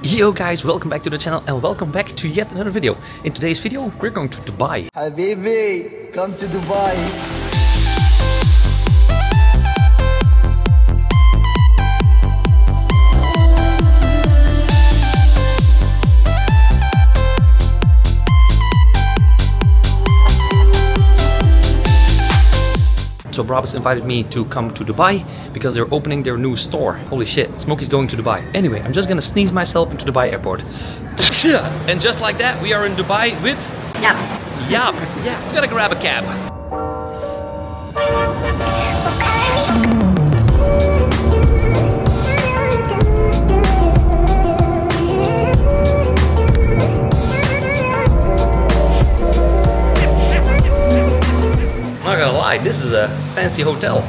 Yo guys, welcome back to the channel and welcome back to yet another video. In today's video, we're going to Dubai. Habibi, come to Dubai. So Brabus invited me to come to Dubai because they're opening their new store. Holy shit, Smokey's going to Dubai. Anyway, I'm just gonna sneeze myself into Dubai airport. And just like that, we are in Dubai with... Yep. Yap. Yeah, we gotta grab a cab. Not gonna lie, this is a fancy hotel.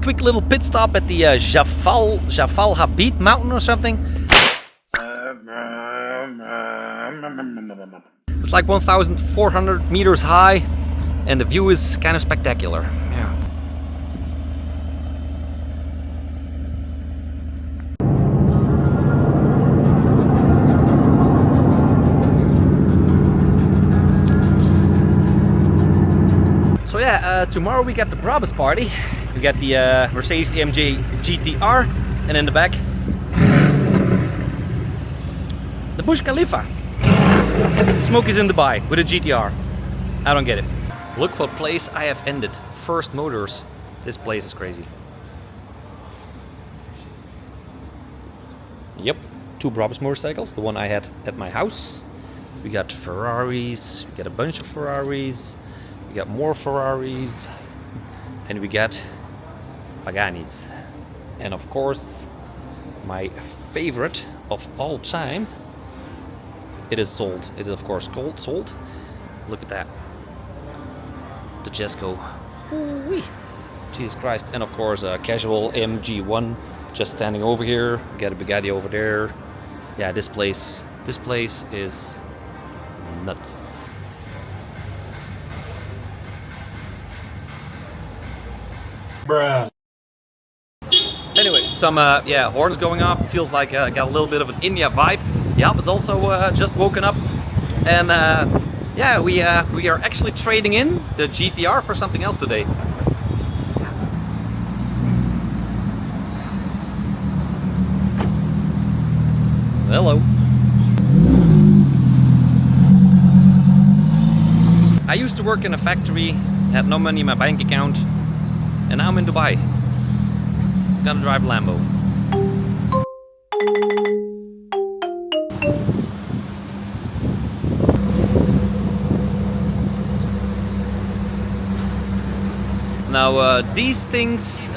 Quick little pit stop at the Jafal Habib mountain or something. It's like 1,400 meters high and the view is kind of spectacular. Yeah. So yeah, tomorrow we got the Brabus party. We got the Mercedes AMG GTR, and in the back, the Burj Khalifa. Smokey's in Dubai with a GTR. I don't get it. Look what place I have ended. First Motors. This place is crazy. Yep, two Brabus motorcycles. The one I had at my house. We got Ferraris. We got a bunch of Ferraris. We got more Ferraris. And we got Pagani's. And of course, my favorite of all time, it is sold. It is of course sold. Look at that. The Jesco. Ooh-wee. Jesus Christ. And of course a casual MG1 just standing over here. We got a Bugatti over there. Yeah, this place is nuts. Bruh. Anyway, some horns going off. Feels like got a little bit of an India vibe. Yap is also just woken up, and yeah, we are actually trading in the GTR for something else today. Hello. I used to work in a factory, had no money in my bank account, and now I'm in Dubai. Gonna drive Lambo. Now these things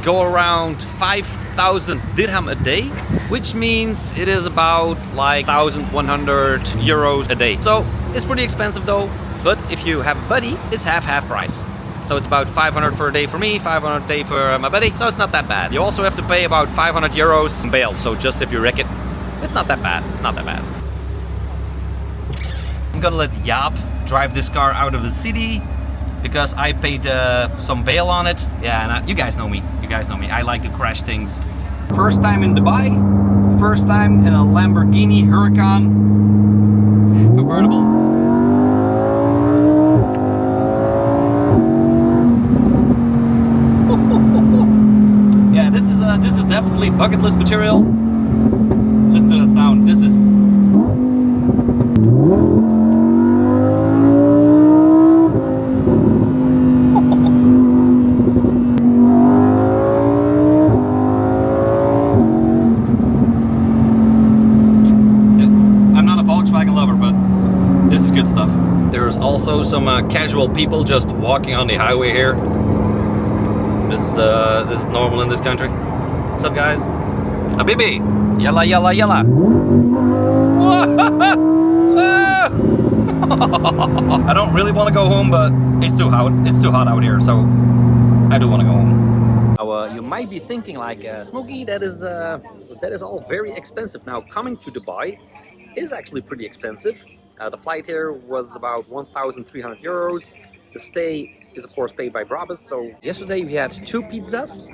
go around 5,000 dirham a day, which means it is about like 1,100 euros a day. So it's pretty expensive though, but if you have a buddy, it's half price. So it's about 500 for a day for me, 500 a day for my buddy, so it's not that bad. You also have to pay about 500 euros in bail, so just if you wreck it, it's not that bad, it's not that bad. I'm gonna let Jaap drive this car out of the city, because I paid some bail on it. Yeah, and you guys know me, I like to crash things. First time in Dubai, first time in a Lamborghini Huracan convertible. Yeah, this is definitely bucket list material. Listen to that sound. This is... I'm not a Volkswagen lover, but this is good stuff. There's also some casual people just walking on the highway here. This is normal in this country. What's up, guys? Habibi! Yalla, yalla, yalla! I don't really want to go home, but it's too hot. It's too hot out here, so I do want to go home. Now, you might be thinking like, Smokey, that is all very expensive. Now, coming to Dubai is actually pretty expensive. The flight here was about 1,300 euros. The stay is of course paid by Brabus. So yesterday we had two pizzas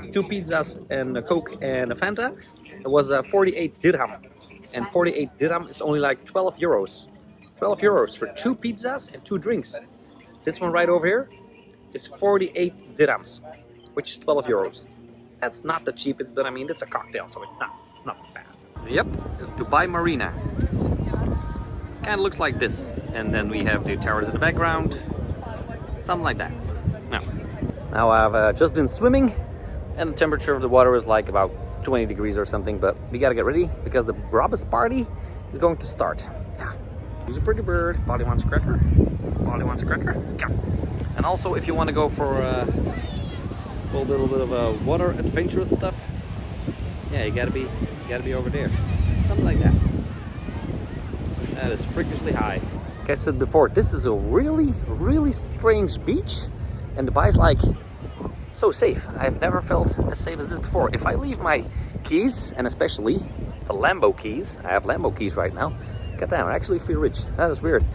and a Coke and a Fanta. It was 48 dirham, and 48 dirham is only like 12 euros. 12 euros for two pizzas and two drinks. This one right over here is 48 dirhams, which is 12 euros. That's not the cheapest, but I mean it's a cocktail, so it's not bad. Yep, Dubai Marina. Kind of looks like this, and then we have the towers in the background, something like that. Now I've just been swimming, and the temperature of the water is like about 20 degrees or something, but we gotta get ready because the Brabus party is going to start. Yeah. Who's a pretty bird? Polly wants a cracker. Polly wants a cracker. Yeah. And also, if you want to go for a little bit of water adventurous stuff, yeah, you gotta be over there, something like that. That is freakishly high. Like I said before, this is a really strange beach, and Dubai's like so safe. I've never felt as safe as this before. If I leave my keys, and especially the Lambo keys, I have Lambo keys right now. Goddamn, I actually feel rich. That is weird.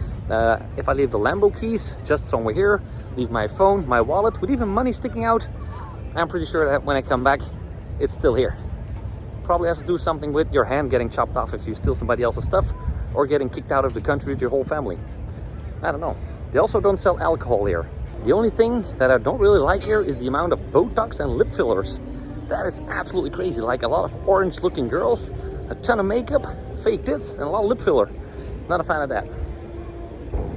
If I leave the Lambo keys just somewhere here, leave my phone, my wallet, with even money sticking out, I'm pretty sure that when I come back, it's still here. Probably has to do something with your hand getting chopped off if you steal somebody else's stuff, or getting kicked out of the country with your whole family. I don't know. They also don't sell alcohol here. The only thing that I don't really like here is the amount of Botox and lip fillers. That is absolutely crazy. Like a lot of orange looking girls, a ton of makeup, fake tits, and a lot of lip filler. Not a fan of that.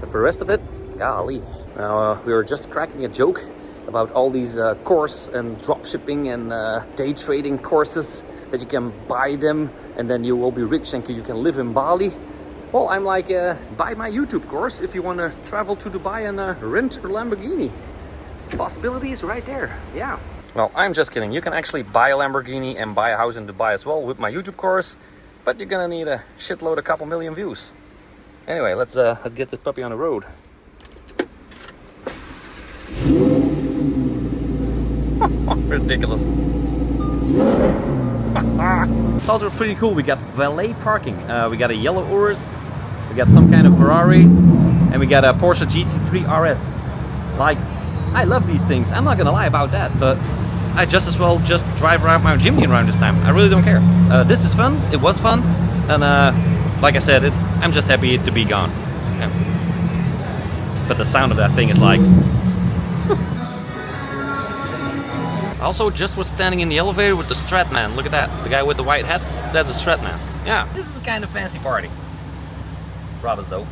But for the rest of it, golly. Now, we were just cracking a joke about all these course and drop shipping and day trading courses that you can buy them and then you will be rich and you can live in Bali. Well, I'm like, buy my YouTube course if you want to travel to Dubai and rent a Lamborghini. Possibilities right there, yeah. Well, I'm just kidding. You can actually buy a Lamborghini and buy a house in Dubai as well with my YouTube course, but you're gonna need a shitload, a couple million views. Anyway, let's get this puppy on the road. Ridiculous. It's also pretty cool. We got valet parking. We got a yellow Urus, we got some kind of Ferrari, and we got a Porsche GT3 RS. Like, I love these things. I'm not gonna lie about that, but I just as well just drive around my Jimny around this time. I really don't care. This is fun. It was fun, and like I said, I'm just happy to be gone. Yeah. But the sound of that thing is like. I also just was standing in the elevator with the Strat man. Look at that. The guy with the white hat. That's a Strat man. Yeah. This is a kind of fancy party. Brabus though.